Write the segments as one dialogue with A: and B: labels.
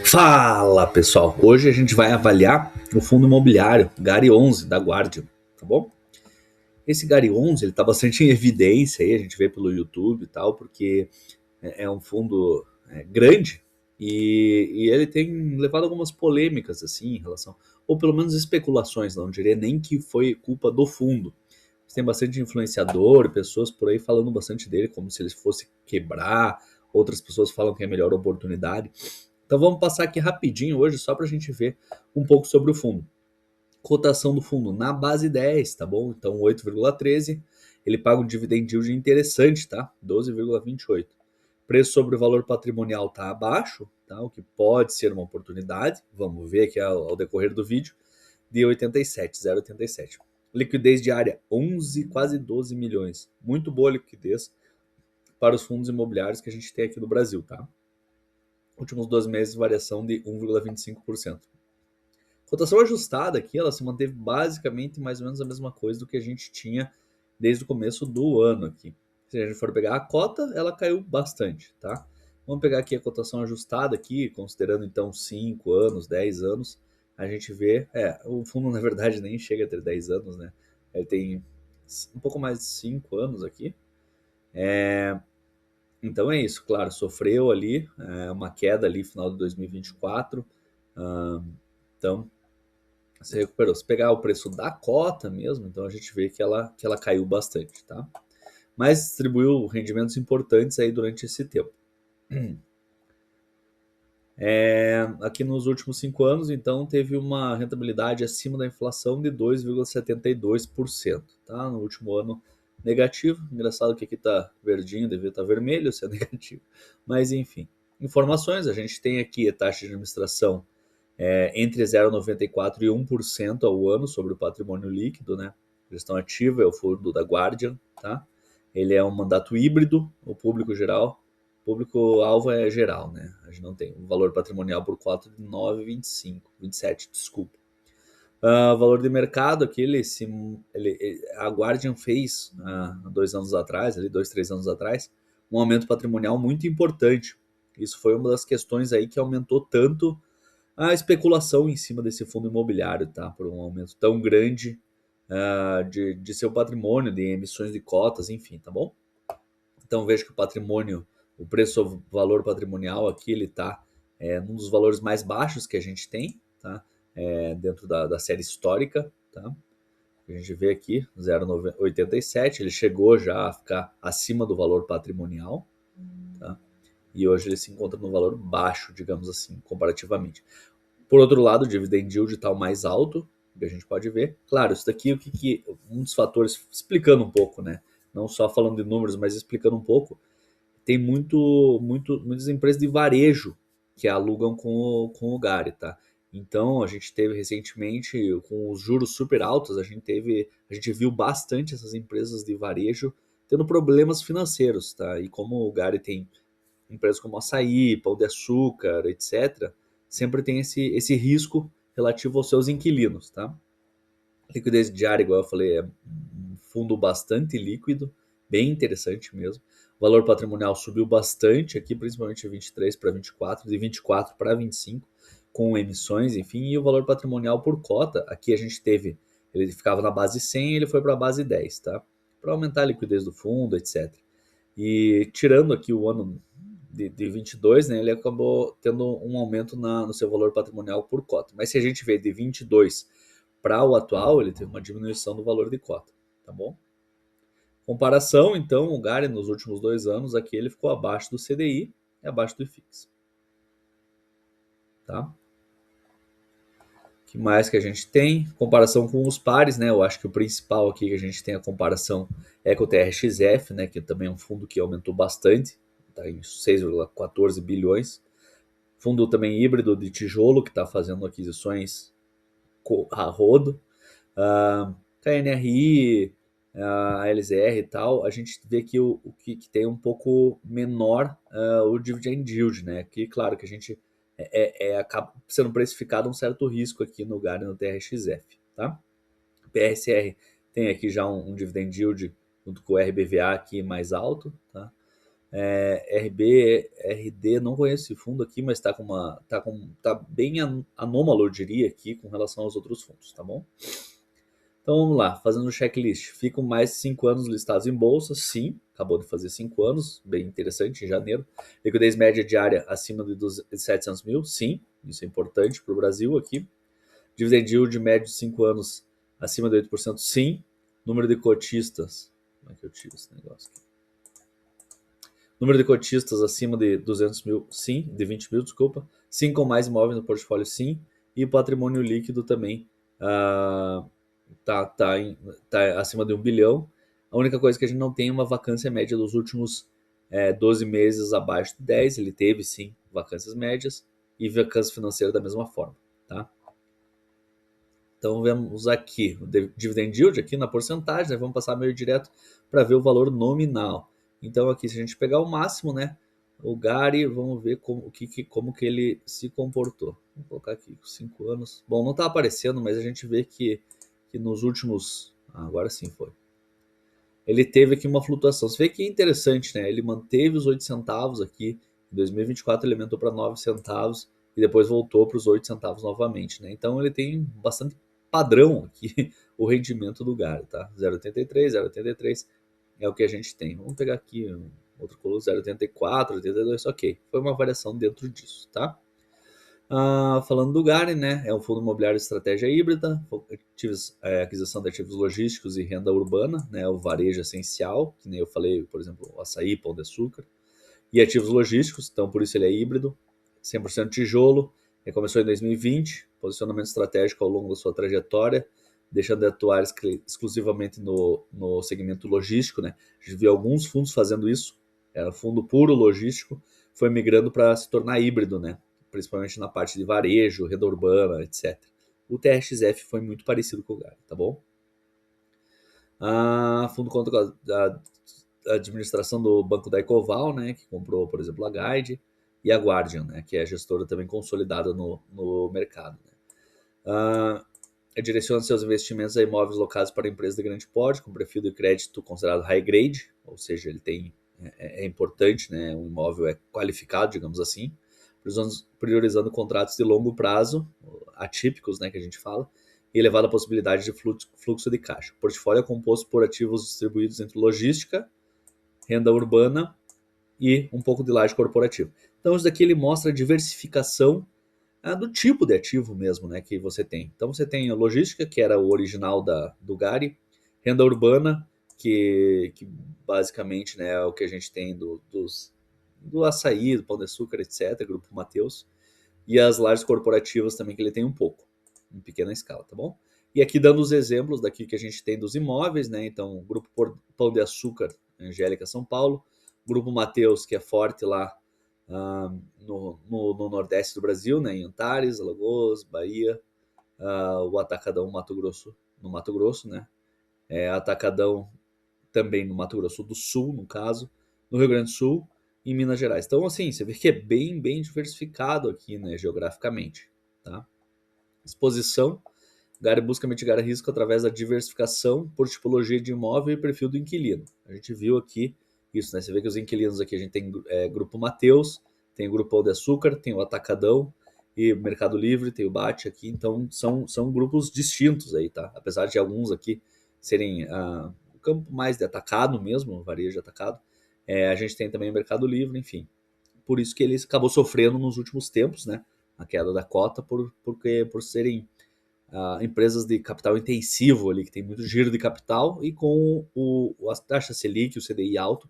A: Fala pessoal, hoje a gente vai avaliar o fundo imobiliário Gari 11 da Guardian, tá bom? Esse Gari 11 ele tá bastante em evidência aí, a gente vê pelo YouTube e tal, porque é um fundo grande e ele tem levado algumas polêmicas assim em relação, ou pelo menos especulações, não diria nem que foi culpa do fundo. Tem bastante influenciador, pessoas por aí falando bastante dele como se ele fosse quebrar, outras pessoas falam que é a melhor oportunidade. Então vamos passar aqui rapidinho hoje só para a gente ver um pouco sobre o fundo. Cotação do fundo na base 10, tá bom? Então 8,13. Ele paga um dividend yield interessante, tá? 12,28. Preço sobre o valor patrimonial tá abaixo, tá? O que pode ser uma oportunidade. Vamos ver aqui ao decorrer do vídeo. De 87, 0,87. Liquidez diária 11, quase 12 milhões. Muito boa liquidez para os fundos imobiliários que a gente tem aqui no Brasil, tá? Últimos 12 meses, variação de 1,25%. Cotação ajustada aqui, ela se manteve basicamente mais ou menos a mesma coisa do que a gente tinha desde o começo do ano aqui. Se a gente for pegar a cota, ela caiu bastante, tá? Vamos pegar aqui a cotação ajustada aqui, considerando então 5 anos, 10 anos, a gente vê, o fundo na verdade nem chega a ter 10 anos, né? Ele tem um pouco mais de 5 anos aqui. Então é isso, claro, sofreu ali uma queda ali final de 2024, então se recuperou. Se pegar o preço da cota mesmo, então a gente vê que ela caiu bastante, tá? Mas distribuiu rendimentos importantes aí durante esse tempo. Aqui nos últimos 5 anos, então, teve uma rentabilidade acima da inflação de 2,72%, tá? No último ano negativo. Engraçado que aqui tá verdinho, devia estar vermelho se é negativo. Mas enfim. Informações, a gente tem aqui a taxa de administração entre 0,94% e 1% ao ano sobre o patrimônio líquido, né? Gestão ativa é o fundo da Guardian, tá? Ele é um mandato híbrido, o público geral, público-alvo é geral, né? A gente não tem o valor patrimonial por cota de 9,25, 27, desculpa. Valor de mercado, aqui a Guardian fez há 2 anos atrás, ali 2, 3 anos atrás, um aumento patrimonial muito importante. Isso foi uma das questões aí que aumentou tanto a especulação em cima desse fundo imobiliário, tá? Por um aumento tão grande de seu patrimônio, de emissões de cotas, enfim, tá bom? Então vejo que o patrimônio, o preço valor patrimonial aqui, ele está num dos valores mais baixos que a gente tem, tá? Dentro da série histórica, tá? A gente vê aqui, 0,87, ele chegou já a ficar acima do valor patrimonial, tá? E hoje ele se encontra no valor baixo, digamos assim, comparativamente. Por outro lado, o dividend yield está mais alto, que a gente pode ver. Claro, isso daqui um dos fatores, explicando um pouco, né? Não só falando de números, mas explicando um pouco, tem muitas empresas de varejo que alugam com o Gari, tá? Então, a gente teve recentemente, com os juros super altos, a gente viu bastante essas empresas de varejo tendo problemas financeiros, tá? E como o Gari tem empresas como Açaí, Pão de Açúcar, etc., sempre tem esse risco relativo aos seus inquilinos, tá? Liquidez diária, igual eu falei, é um fundo bastante líquido, bem interessante mesmo. O valor patrimonial subiu bastante aqui, principalmente de 23 para 24, de 24 para 25, com emissões, enfim, e o valor patrimonial por cota, aqui a gente teve, ele ficava na base 100, ele foi para a base 10, tá? Para aumentar a liquidez do fundo, etc. E tirando aqui o ano de 22, né, ele acabou tendo um aumento no seu valor patrimonial por cota. Mas se a gente vê de 22 para o atual, ele teve uma diminuição do valor de cota, tá bom? Comparação, então, o Gari nos últimos 2 anos, aqui ele ficou abaixo do CDI e abaixo do IFIX, tá? O que mais que a gente tem? Comparação com os pares, né? Eu acho que o principal aqui que a gente tem a comparação é com o TRXF, né? Que também é um fundo que aumentou bastante, está em 6,14 bilhões. Fundo também híbrido de tijolo, que está fazendo aquisições a rodo. KNRI, a LZR e tal, a gente vê que o que tem um pouco menor o dividend yield, né? Que claro que a gente acaba sendo precificado um certo risco aqui no GAR e no TRXF, tá? PSR tem aqui já um dividend yield junto com o RBVA aqui mais alto, tá? RBRD, não conheço esse fundo aqui, mas tá bem anômalo, eu diria, aqui com relação aos outros fundos, tá bom? Então vamos lá, fazendo o checklist. Ficam mais de 5 anos listados em bolsa? Sim, acabou de fazer 5 anos, bem interessante, em janeiro. Liquidez média diária acima de 700 mil? Sim, isso é importante para o Brasil aqui. Dividend yield médio de 5 anos acima de 8%? Sim. Número de cotistas, como é que eu tiro esse negócio aqui? Número de cotistas acima de 200 mil? Sim, de 20 mil, desculpa. 5 ou mais imóveis no portfólio? Sim. E patrimônio líquido também. Ah, tá acima de 1 bilhão. A única coisa que a gente não tem é uma vacância média dos últimos 12 meses abaixo de 10. Ele teve sim vacâncias médias e vacância financeira da mesma forma, tá? Então vemos aqui o dividend yield aqui na porcentagem, né? Vamos passar meio direto para ver o valor nominal. Então aqui se a gente pegar o máximo, né? O Gary, vamos ver como que ele se comportou. Vou colocar aqui 5 anos. Bom, não está aparecendo, mas a gente vê que nos últimos. Agora sim foi. Ele teve aqui uma flutuação. Você vê que é interessante, né? Ele manteve os 8 centavos aqui. Em 2024 ele aumentou para 9 centavos e depois voltou para os 8 centavos novamente, né? Então ele tem bastante padrão aqui o rendimento do Gary, tá? 0,83, 0,83 é o que a gente tem. Vamos pegar aqui outro colo 0,84, 82, ok. Foi uma variação dentro disso, tá? Falando do Garen, né, é um fundo imobiliário de estratégia híbrida, aquisição de ativos logísticos e renda urbana, né, o varejo essencial, que nem eu falei, por exemplo, o açaí, pão de açúcar, e ativos logísticos, então por isso ele é híbrido, 100% tijolo, ele começou em 2020, posicionamento estratégico ao longo da sua trajetória, deixando de atuar exclusivamente no segmento logístico, né, a gente viu alguns fundos fazendo isso, era fundo puro logístico, foi migrando para se tornar híbrido, né, principalmente na parte de varejo, renda urbana, etc. O TRXF foi muito parecido com o GAR, tá bom? Fundo conta com a administração do Banco da Ecoval, né, que comprou, por exemplo, a Guide, e a Guardian, né, que é a gestora também consolidada no mercado. Né. Direciona seus investimentos a imóveis locados para empresas de grande porte, com perfil de crédito considerado high grade, ou seja, ele tem é importante, né, um imóvel é qualificado, digamos assim, priorizando contratos de longo prazo, atípicos, né, que a gente fala, e elevada possibilidade de fluxo de caixa. O portfólio é composto por ativos distribuídos entre logística, renda urbana e um pouco de laje corporativa. Então, isso daqui ele mostra a diversificação do tipo de ativo mesmo, né, que você tem. Então, você tem a logística, que era o original do Gari, renda urbana, que basicamente, né, é o que a gente tem do açaí, do pão de açúcar, etc., Grupo Mateus, e as lajes corporativas também, que ele tem um pouco, em pequena escala, tá bom? E aqui dando os exemplos daqui que a gente tem dos imóveis, né? Então, Grupo Pão de Açúcar, Angélica, São Paulo, Grupo Mateus, que é forte lá no Nordeste do Brasil, né? Em Antares, Alagoas, Bahia, o Atacadão no Mato Grosso, né? Atacadão também no Mato Grosso do Sul, no caso, no Rio Grande do Sul e em Minas Gerais. Então, assim, você vê que é bem, bem diversificado aqui, né, geograficamente, tá? Exposição. Gary busca mitigar risco através da diversificação por tipologia de imóvel e perfil do inquilino. A gente viu aqui isso, né? Você vê que os inquilinos aqui, a gente tem Grupo Mateus, tem o Grupo Pão de Açúcar, tem o Atacadão e o Mercado Livre, tem o Bate aqui. Então, são grupos distintos aí, tá? Apesar de alguns aqui serem o campo mais de atacado mesmo, varejo atacado, a gente tem também o Mercado Livre, enfim. Por isso que ele acabou sofrendo nos últimos tempos, né? A queda da cota, por serem empresas de capital intensivo ali, que tem muito giro de capital, e com a taxa Selic, o CDI alto,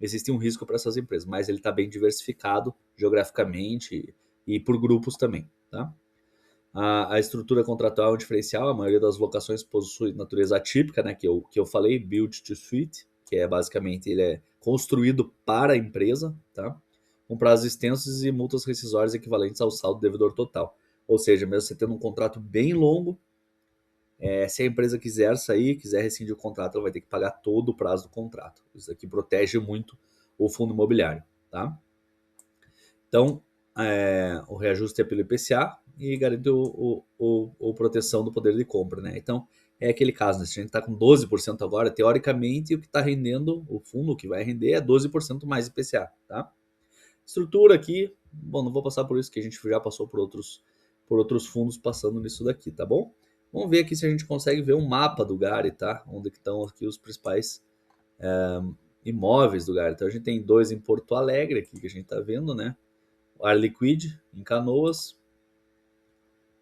A: existe um risco para essas empresas, mas ele está bem diversificado geograficamente e por grupos também, tá? A estrutura contratual é um diferencial, a maioria das locações possui natureza atípica, né, que eu falei, build to suit, que é basicamente ele é construído para a empresa, tá? Com prazos extensos e multas rescisórias equivalentes ao saldo devedor total. Ou seja, mesmo você tendo um contrato bem longo, se a empresa quiser sair, quiser rescindir o contrato, ela vai ter que pagar todo o prazo do contrato. Isso aqui protege muito o fundo imobiliário, tá? Então, o reajuste é pelo IPCA e garante o proteção do poder de compra, né? Então, é aquele caso, né? Se a gente está com 12% agora, teoricamente o que está rendendo, o fundo que vai render é 12% mais IPCA, tá? Estrutura aqui, bom, não vou passar por isso, que a gente já passou por outros fundos passando nisso daqui, tá bom? Vamos ver aqui se a gente consegue ver um mapa do Gari, tá? Onde estão aqui os principais imóveis do Gari. Então a gente tem dois em Porto Alegre aqui que a gente tá vendo, né? O Ar Liquid em Canoas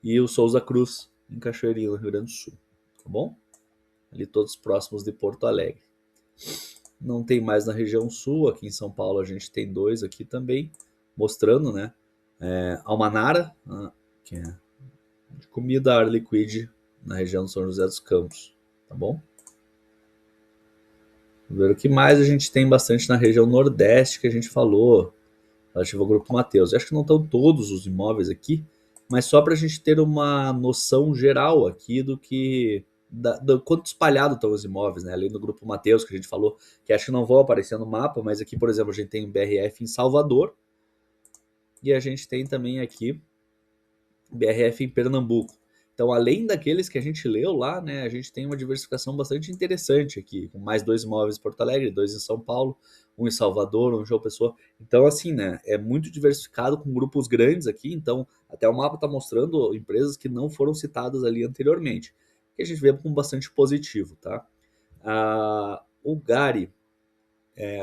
A: e o Souza Cruz em Cachoeirinha, no Rio Grande do Sul, tá bom? Ali todos próximos de Porto Alegre. Não tem mais na região sul, aqui em São Paulo a gente tem dois aqui também, mostrando, né? Almanara, que é de comida Ar Liquid na região de São José dos Campos, tá bom? Ver o que mais a gente tem bastante na região nordeste que a gente falou, relativo ao Grupo Mateus. Acho que não estão todos os imóveis aqui, mas só para a gente ter uma noção geral aqui do quanto espalhado estão os imóveis, né? Ali no Grupo Mateus que a gente falou, que acho que não vão aparecer no mapa, mas aqui, por exemplo, a gente tem o BRF em Salvador e a gente tem também aqui BRF em Pernambuco. Então, além daqueles que a gente leu lá, né, a gente tem uma diversificação bastante interessante aqui, com mais dois imóveis em Porto Alegre, dois em São Paulo, um em Salvador, um em João Pessoa. Então, assim, né, é muito diversificado com grupos grandes aqui. Então, até o mapa está mostrando empresas que não foram citadas ali anteriormente, que a gente vê com bastante positivo, tá? O Gari,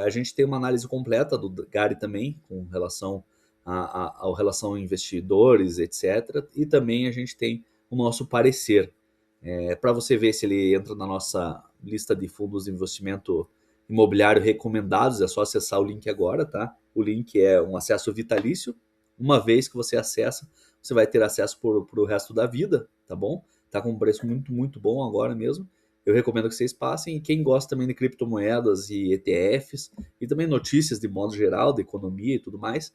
A: a gente tem uma análise completa do Gari também, com relação ao relação a investidores, etc. E também a gente tem o nosso parecer. Para você ver se ele entra na nossa lista de fundos de investimento imobiliário recomendados, é só acessar o link agora, tá? O link é um acesso vitalício. Uma vez que você acessa, você vai ter acesso para o resto da vida, tá bom? Tá com um preço muito, muito bom agora mesmo. Eu recomendo que vocês passem. E quem gosta também de criptomoedas e ETFs, e também notícias de modo geral, de economia e tudo mais,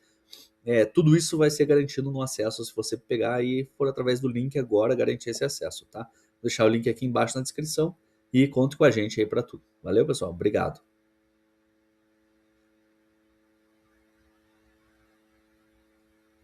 A: tudo isso vai ser garantido no acesso se você pegar e for através do link agora garantir esse acesso, tá? Vou deixar o link aqui embaixo na descrição e conte com a gente aí para tudo. Valeu, pessoal. Obrigado.